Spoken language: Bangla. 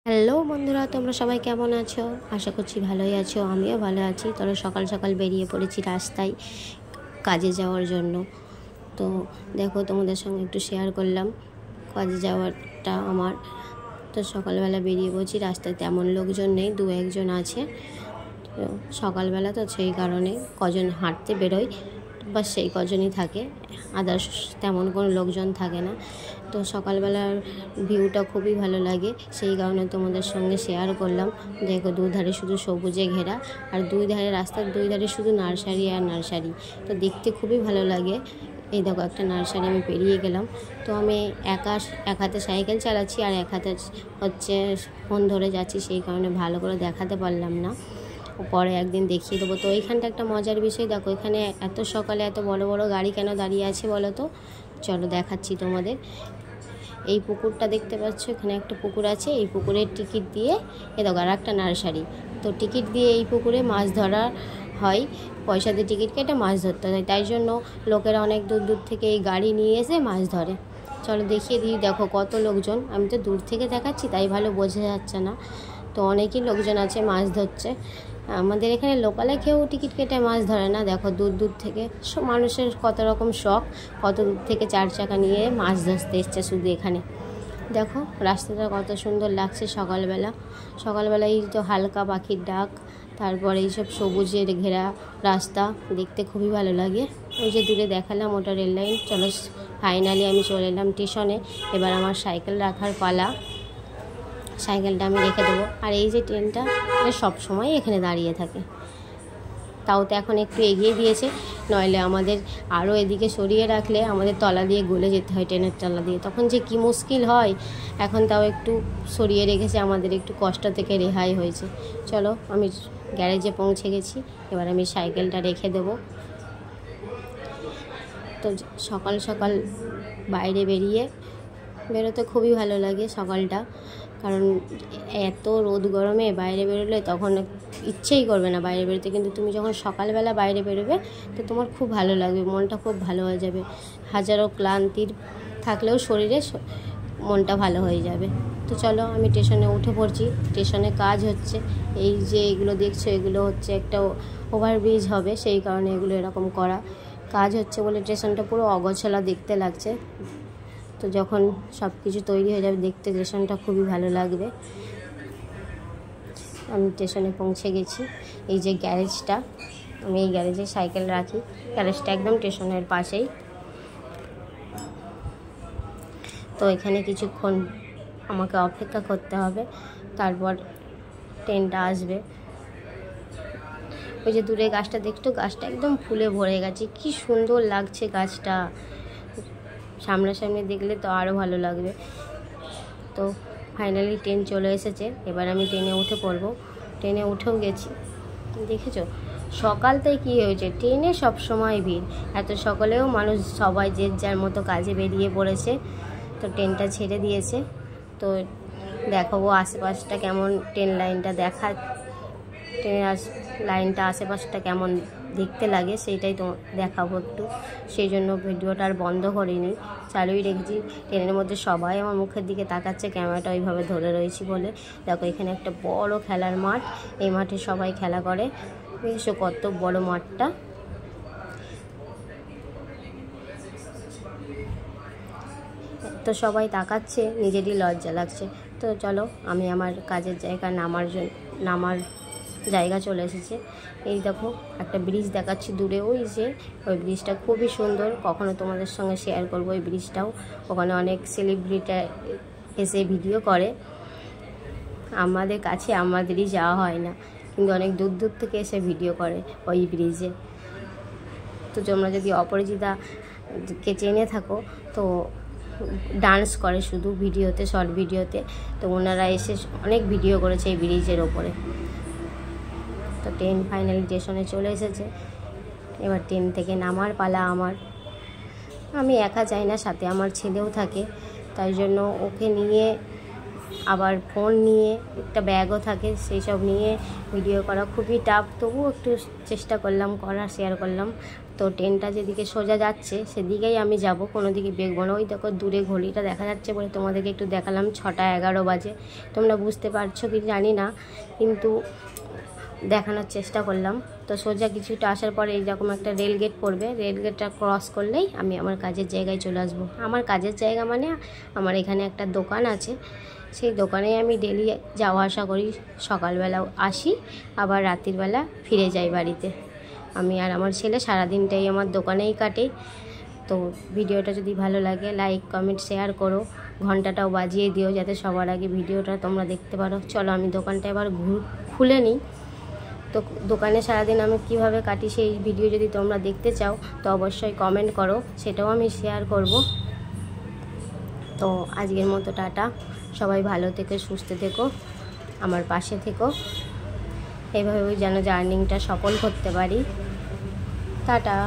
হ্যালো বন্ধুরা, তোমরা সবাই কেমন আছো? আশা করছি ভালোই আছো। আমিও ভালো আছি। তবে সকাল সকাল বেরিয়ে পড়েছি রাস্তায় কাজে যাওয়ার জন্য। তো দেখো, তোমাদের সঙ্গে একটু শেয়ার করলাম কাজে যাওয়ারটা আমার। তো সকালবেলা বেরিয়ে পড়ছি, রাস্তায় তেমন লোকজন নেই, দু একজন আছে। তো সকালবেলা তো সেই কারণে কজন হাঁটতে বেরোয়, বাস সেই কজনই থাকে, আদার্স তেমন কোনো লোকজন থাকে না। তো সকালবেলার ভিউটা খুবই ভালো লাগে, সেই কারণে তোমাদের সঙ্গে শেয়ার করলাম। দেখো, দুধারে শুধু সবুজে ঘেরা, আর দুই ধারে রাস্তার দুই ধারে শুধু নার্সারি আর নার্সারি। তো দেখতে খুবই ভালো লাগে। এই দেখো, একটা নার্সারি আমি পেরিয়ে গেলাম। তো আমি এক হাতে সাইকেল চালাচ্ছি আর এক হাতে হচ্ছে ফোন ধরে যাচ্ছি, সেই কারণে ভালো করে দেখাতে পারলাম না, পরে একদিন দেখিয়ে দেবো। তো এইখানটা একটা মজার বিষয়, দেখো এখানে এত সকালে এত বড় বড় গাড়ি কেন দাঁড়িয়ে আছে বলো তো? চলো দেখাচ্ছি তোমাদের। এই পুকুরটা দেখতে পাচ্ছ, এখানে একটা পুকুর আছে। এই পুকুরের টিকিট দিয়ে দেখো আর একটা নার্সারি। তো টিকিট দিয়ে এই পুকুরে মাছ ধরা হয়, পয়সা দিয়ে টিকিট কেটে মাছ ধরতে হয়। তাই জন্য লোকেরা অনেক দূর দূর থেকে এই গাড়ি নিয়ে এসে মাছ ধরে। চলো দেখিয়ে দিই। দেখো কত লোকজন, আমি তো দূর থেকে দেখাচ্ছি তাই ভালো বোঝা যাচ্ছে না। তো অনেকই লোকজন আছে, মাছ ধরছে। আমাদের এখানে লোকালে কেউ টিকিট কেটে মাছ ধরে না। দেখো দূর দূর থেকে মানুষের কত রকম শখ, কত দূর থেকে 4 চাকা নিয়ে মাছ ধরতে এসছে শুধু এখানে। দেখো রাস্তাটা কত সুন্দর লাগছে সকালবেলা এই তো হালকা পাখির ডাক, তারপরে এইসব সবুজের ঘেরা রাস্তা দেখতে খুবই ভালো লাগে। ওই যে দূরে দেখালাম ওটা রেল লাইন। চলো ফাইনালি আমি চলে এলাম স্টেশনে। এবার আমার সাইকেল রাখার পালা, সাইকেলটা আমি রেখে দেবো। আর এই যে ট্রেনটা সব সময় এখানে দাঁড়িয়ে থাকে, তাও তো এখন একটু এগিয়ে দিয়েছে, নইলে আমাদের আরও এদিকে সরিয়ে রাখলে আমাদের তলা দিয়ে গলে যেতে হয়, ট্রেনের তলা দিয়ে, তখন যে কি মুশকিল হয়। এখন তাও একটু সরিয়ে রেখেছে, আমাদের একটু কষ্ট থেকে রেহাই হয়েছে। চলো আমি গ্যারেজে পৌঁছে গেছি, এবার আমি সাইকেলটা রেখে দেবো। তো সকাল সকাল বাইরে বেরোতে খুবই ভালো লাগে সকালটা, কারণ এত রোদ গরমে বাইরে বেরোলে তখন ইচ্ছেই করবে না বাইরে বেরোতে, কিন্তু তুমি যখন সকালবেলা বাইরে বেরোবে তো তোমার খুব ভালো লাগবে, মনটা খুব ভালো হয়ে যাবে। হাজারো ক্লান্তির থাকলেও শরীরে মনটা ভালো হয়ে যাবে। তো চলো আমি স্টেশনে উঠে পড়ছি। স্টেশনে কাজ হচ্ছে, এই যে এগুলো দেখছো এগুলো হচ্ছে একটা ওভারব্রিজ হবে, সেই কারণে এগুলো এরকম করা কাজ হচ্ছে বলে স্টেশনটা পুরো অগোছালো দেখতে লাগছে। তো যখন সব কিছু তৈরি হয়ে যাবে দেখতে স্টেশনটা খুবই ভালো লাগবে। আমি স্টেশনে পৌঁছে গেছি। এই যে গ্যারেজটা, আমি এই গ্যারেজে সাইকেল রাখি, গ্যারেজটা একদম স্টেশনের পাশেই। তো এখানে কিছুক্ষণ আমাকে অপেক্ষা করতে হবে, তারপর ট্রেনটা আসবে। ওই যে দূরে গাছটা দেখতো, গাছটা একদম ফুলে ভরে গেছে, কি সুন্দর লাগছে গাছটা। সামনাসামনি দেখলে তো আরও ভালো লাগবে। তো ফাইনালি ট্রেন চলে এসেছে, এবার আমি ট্রেনে উঠে পড়বো। ট্রেনে উঠেও গেছি। দেখেছো সকালটায় কী হয়েছে, ট্রেনে সব সময় ভিড়, এত সকালেও মানুষ সবাই যে যার মতো কাজে বেরিয়ে পড়েছে। তো ট্রেনটা ছেড়ে দিয়েছে। তো দেখাবো আশেপাশটা কেমন, ট্রেন লাইনটা ট্রেনের লাইনটা আশেপাশটা কেমন দেখতে লাগে সেইটাই তো দেখাবো একটু, সেই জন্য ভিডিওটা আর বন্ধ করিনি, চালুই রেখেছি। ট্রেনের মধ্যে সবাই আমার মুখের দিকে তাকাচ্ছে, ক্যামেরাটা ওইভাবে ধরে রয়েছি বলে। দেখো এখানে একটা বড় খেলার মাঠ, এই মাঠে সবাই খেলা করে, দেখছো কত বড় মাঠটা। তো সবাই তাকাচ্ছে, নিজেরই লজ্জা লাগছে। তো চলো আমি আমার কাজের জায়গা নামার জায়গা চলে এসেছে। এই দেখো একটা ব্রিজ দেখাচ্ছি দূরে, ওই যে ওই ব্রিজটা খুবই সুন্দর, কখনো তোমাদের সঙ্গে শেয়ার করবো ওই ব্রিজটাও। ওখানে অনেক সেলিব্রিটি এসে ভিডিও করে, আমাদের কাছে আমাদেরই যাওয়া হয় না, কিন্তু অনেক দূর দূর থেকে এসে ভিডিও করে ওই ব্রিজে। তো তোমরা যদি অপরাজিতাকে চেনে থাকো, তো ডান্স করে শুধু ভিডিওতে, শর্ট ভিডিওতে, তো ওনারা এসে অনেক ভিডিও করেছে এই ব্রিজের ওপরে। তো ট্রেন ফাইনালি স্টেশনে চলে এসেছে, এবার ট্রেন থেকে নামার পালা আমার। আমি একা যাই না, সাথে আমার ছেলেও থাকে, তাই জন্য ওকে নিয়ে আবার ফোন নিয়ে একটা ব্যাগও থাকে, সেই সব নিয়ে ভিডিও করা খুবই টাফ। তবুও একটু চেষ্টা করলাম করার, শেয়ার করলাম। তো ট্রেনটা যেদিকে সোজা যাচ্ছে সেদিকেই আমি যাব, কোনো দিকে বেগবো না। ওই দেখো দূরে ঘড়িটা দেখা যাচ্ছে বলে তোমাদেরকে একটু দেখালাম, 6টা 11 বাজে। তোমরা বুঝতে পারছো কি জানি না, কিন্তু দেখানোর চেষ্টা করলাম। তো সোজা কিছুটা আসার পরে এইরকম একটা রেল গেট পড়বে, রেল গেটটা ক্রস করলেই আমি আমার কাজের জায়গায় চলে আসবো। আমার কাজের জায়গা মানে আমার এখানে একটা দোকান আছে, সেই দোকানে আমি ডেলি যাওয়া আসা করি। সকালবেলাও আসি, আবার রাত্রিবেলা ফিরে যাই বাড়িতে। আমি আর আমার ছেলে সারাদিনটাই আমার দোকানেই কাটে। তো ভিডিওটা যদি ভালো লাগে লাইক কমেন্ট শেয়ার করো, ঘন্টাটাও বাজিয়ে দিও যাতে সবার আগে ভিডিওটা তোমরা দেখতে পারো। চলো আমি দোকানটা এবার খুলে নিই। তো দোকানে সারাদিন আমি কিভাবে কাটি সেই ভিডিও যদি তোমরা দেখতে চাও তো অবশ্যই কমেন্ট করো, সেটাও আমি শেয়ার করব। তো আজকের মতো টাটা, সবাই ভালো থেকো, সুস্থ থেকো, আমার পাশে থেকো, এইভাবে যেন জার্নিংটা সফল করতে পারি। টাটা।